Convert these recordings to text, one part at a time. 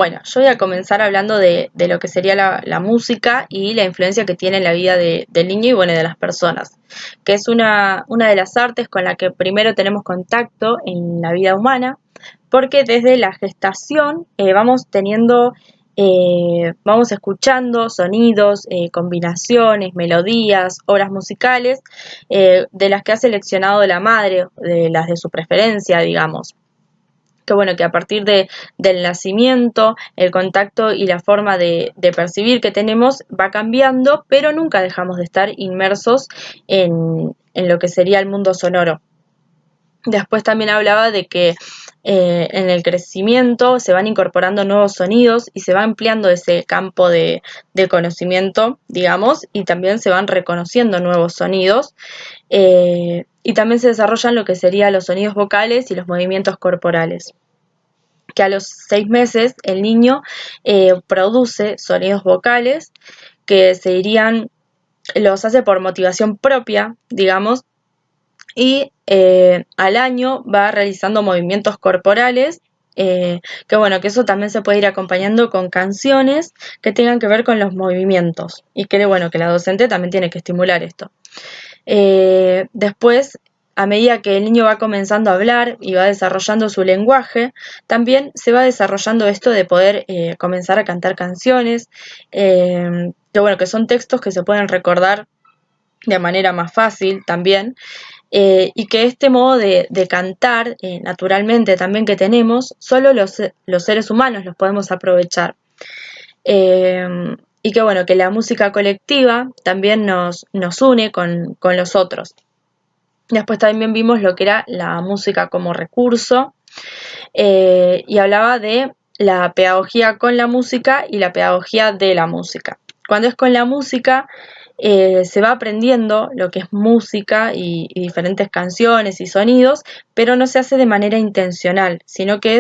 Bueno, yo voy a comenzar hablando de lo que sería la música y la influencia que tiene en la vida del niño y bueno, de las personas, que es una de las artes con la que primero tenemos contacto en la vida humana, porque desde la gestación vamos escuchando sonidos, combinaciones, melodías, obras musicales, de las que ha seleccionado la madre, de las de su preferencia, digamos. Que bueno, que a partir del nacimiento, el contacto y la forma de percibir que tenemos va cambiando, pero nunca dejamos de estar inmersos en lo que sería el mundo sonoro. Después también hablaba de que en el crecimiento se van incorporando nuevos sonidos y se va ampliando ese campo de conocimiento, digamos, y también se van reconociendo nuevos sonidos. Y también se desarrollan lo que serían los sonidos vocales y los movimientos corporales, que a los 6 meses el niño produce sonidos vocales que los hace por motivación propia, digamos, y al año va realizando movimientos corporales, que bueno, que eso también se puede ir acompañando con canciones que tengan que ver con los movimientos, y que bueno, que la docente también tiene que estimular esto. Después, a medida que el niño va comenzando a hablar y va desarrollando su lenguaje, también se va desarrollando esto de poder comenzar a cantar canciones, que bueno, que son textos que se pueden recordar de manera más fácil también, y que este modo de cantar naturalmente también que tenemos, solo los seres humanos los podemos aprovechar. Y que bueno, que la música colectiva también nos une con los otros. Después también vimos lo que era la música como recurso, y hablaba de la pedagogía con la música y la pedagogía de la música. Cuando es con la música, se va aprendiendo lo que es música y diferentes canciones y sonidos, pero no se hace de manera intencional, sino que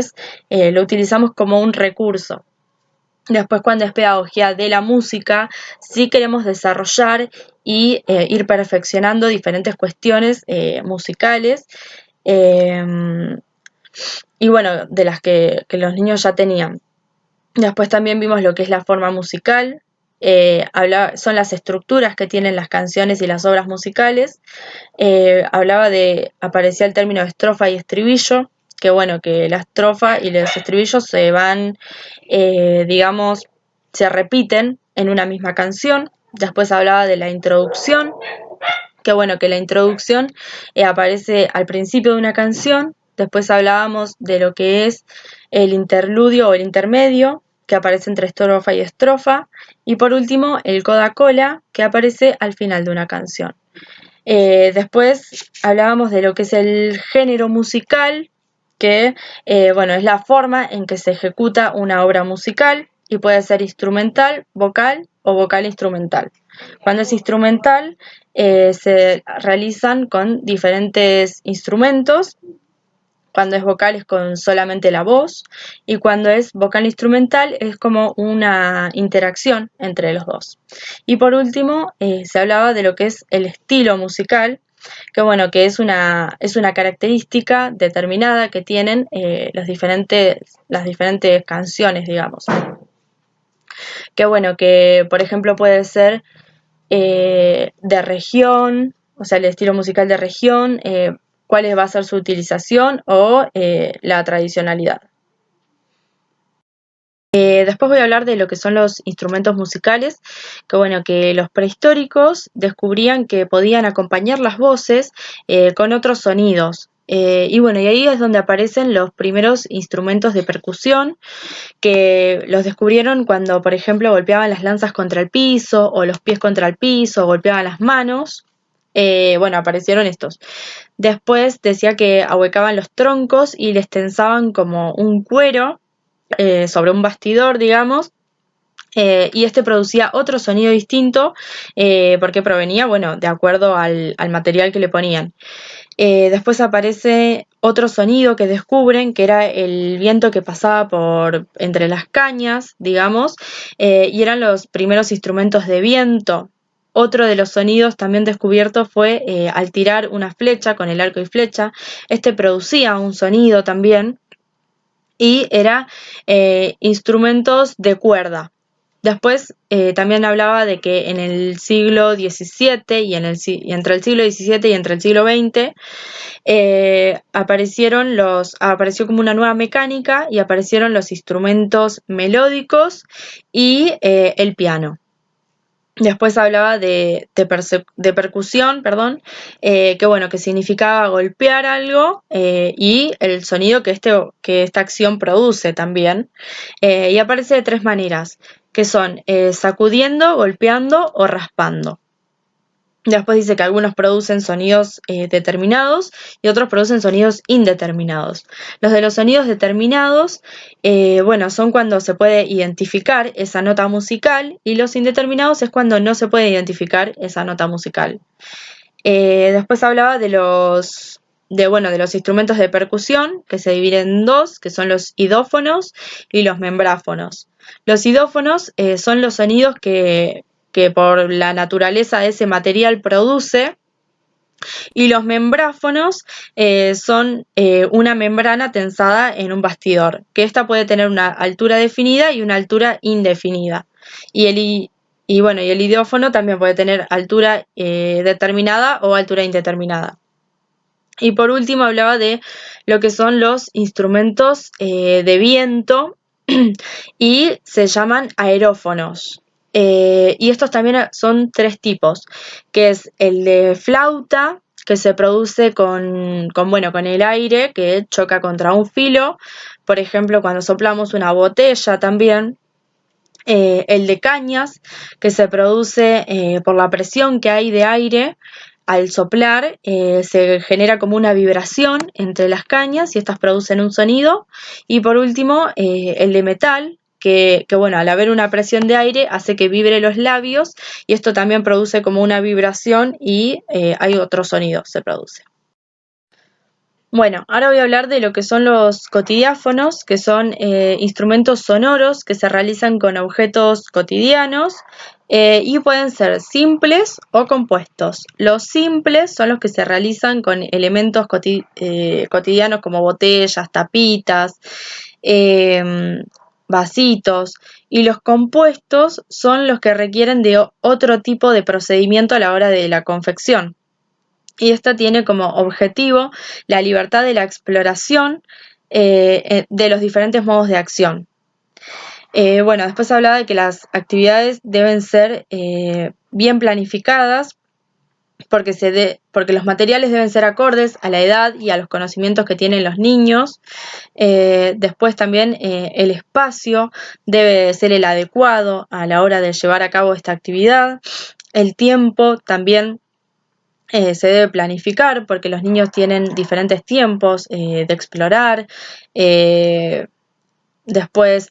lo utilizamos como un recurso. Después, cuando es pedagogía de la música, sí queremos desarrollar y ir perfeccionando diferentes cuestiones musicales, eh, y bueno, de las que los niños ya tenían. Después también vimos lo que es la forma musical, son las estructuras que tienen las canciones y las obras musicales. Aparecía el término estrofa y estribillo, que bueno, que la estrofa y los estribillos digamos, se repiten en una misma canción. Después hablaba de la introducción, que bueno, que la introducción aparece al principio de una canción. Después hablábamos de lo que es el interludio o el intermedio, que aparece entre estrofa y estrofa. Y por último, el coda cola, que aparece al final de una canción. Después hablábamos de lo que es el género musical, que bueno, es la forma en que se ejecuta una obra musical y puede ser instrumental, vocal o vocal instrumental. Cuando es instrumental, se realizan con diferentes instrumentos. Cuando es vocal es con solamente la voz, y cuando es vocal instrumental es como una interacción entre los dos. Y por último, se hablaba de lo que es el estilo musical, que bueno, que es una característica determinada que tienen las diferentes canciones, digamos. Que bueno, que por ejemplo puede ser de región, o sea, el estilo musical de región, cuál va a ser su utilización o la tradicionalidad. Después voy a hablar de lo que son los instrumentos musicales, que bueno, que los prehistóricos descubrían que podían acompañar las voces con otros sonidos. Y bueno, y ahí es donde aparecen los primeros instrumentos de percusión, que los descubrieron cuando, por ejemplo, golpeaban las lanzas contra el piso, o los pies contra el piso, o golpeaban las manos. Bueno, aparecieron estos. Después decía que ahuecaban los troncos y les tensaban como un cuero sobre un bastidor, digamos, y este producía otro sonido distinto, porque provenía, bueno, de acuerdo al material que le ponían. Después aparece otro sonido que descubren, que era el viento que pasaba por entre las cañas, digamos, y eran los primeros instrumentos de viento. Otro de los sonidos también descubiertos fue al tirar una flecha con el arco y flecha. Este producía un sonido también. y era instrumentos de cuerda. Después también hablaba de que en el siglo XVII y entre el siglo XVII y entre el siglo XX apareció como una nueva mecánica y aparecieron los instrumentos melódicos y el piano. Después hablaba de percusión, perdón, que significaba golpear algo y el sonido que esta acción produce también. Y aparece de tres maneras, que son sacudiendo, golpeando o raspando. Después dice que algunos producen sonidos determinados y otros producen sonidos indeterminados. Los de los sonidos determinados, son cuando se puede identificar esa nota musical, y los indeterminados es cuando no se puede identificar esa nota musical. Después hablaba de los instrumentos de percusión, que se dividen en dos, que son los idófonos y los membráfonos. Los idófonos son los sonidos que por la naturaleza de ese material produce, y los membráfonos son una membrana tensada en un bastidor, que esta puede tener una altura definida y una altura indefinida. Y el idófono también puede tener altura determinada o altura indeterminada. Y por último hablaba de lo que son los instrumentos de viento y se llaman aerófonos. Y estos también son tres tipos, que es el de flauta, que se produce con el aire que choca contra un filo, por ejemplo cuando soplamos una botella también. El de cañas, que se produce por la presión que hay de aire al soplar, se genera como una vibración entre las cañas y estas producen un sonido. Y por último, el de metal, que al haber una presión de aire hace que vibre los labios, y esto también produce como una vibración y hay otro sonido se produce. Bueno, ahora voy a hablar de lo que son los cotidiáfonos, que son instrumentos sonoros que se realizan con objetos cotidianos y pueden ser simples o compuestos. Los simples son los que se realizan con elementos cotidianos como botellas, tapitas, vasitos, y los compuestos son los que requieren de otro tipo de procedimiento a la hora de la confección. Y esta tiene como objetivo la libertad de la exploración de los diferentes modos de acción. Después hablaba de que las actividades deben ser bien planificadas porque los materiales deben ser acordes a la edad y a los conocimientos que tienen los niños. Después también el espacio debe ser el adecuado a la hora de llevar a cabo esta actividad. El tiempo también se debe planificar porque los niños tienen diferentes tiempos de explorar, después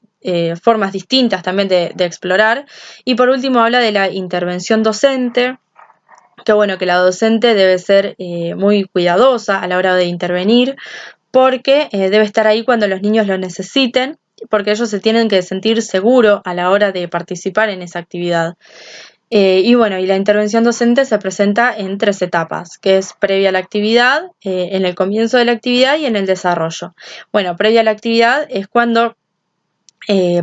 formas distintas también de explorar. Y por último habla de la intervención docente, que la docente debe ser muy cuidadosa a la hora de intervenir porque debe estar ahí cuando los niños lo necesiten, porque ellos se tienen que sentir seguros a la hora de participar en esa actividad. Y la intervención docente se presenta en 3 etapas, que es previa a la actividad, en el comienzo de la actividad y en el desarrollo. Previa a la actividad es cuando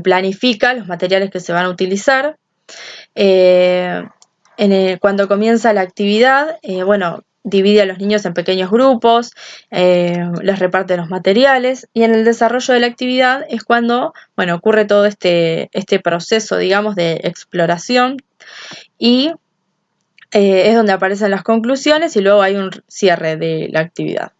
planifica los materiales que se van a utilizar. Cuando comienza la actividad, divide a los niños en pequeños grupos, les reparte los materiales, y en el desarrollo de la actividad es cuando ocurre todo este proceso, digamos, de exploración, y es donde aparecen las conclusiones y luego hay un cierre de la actividad.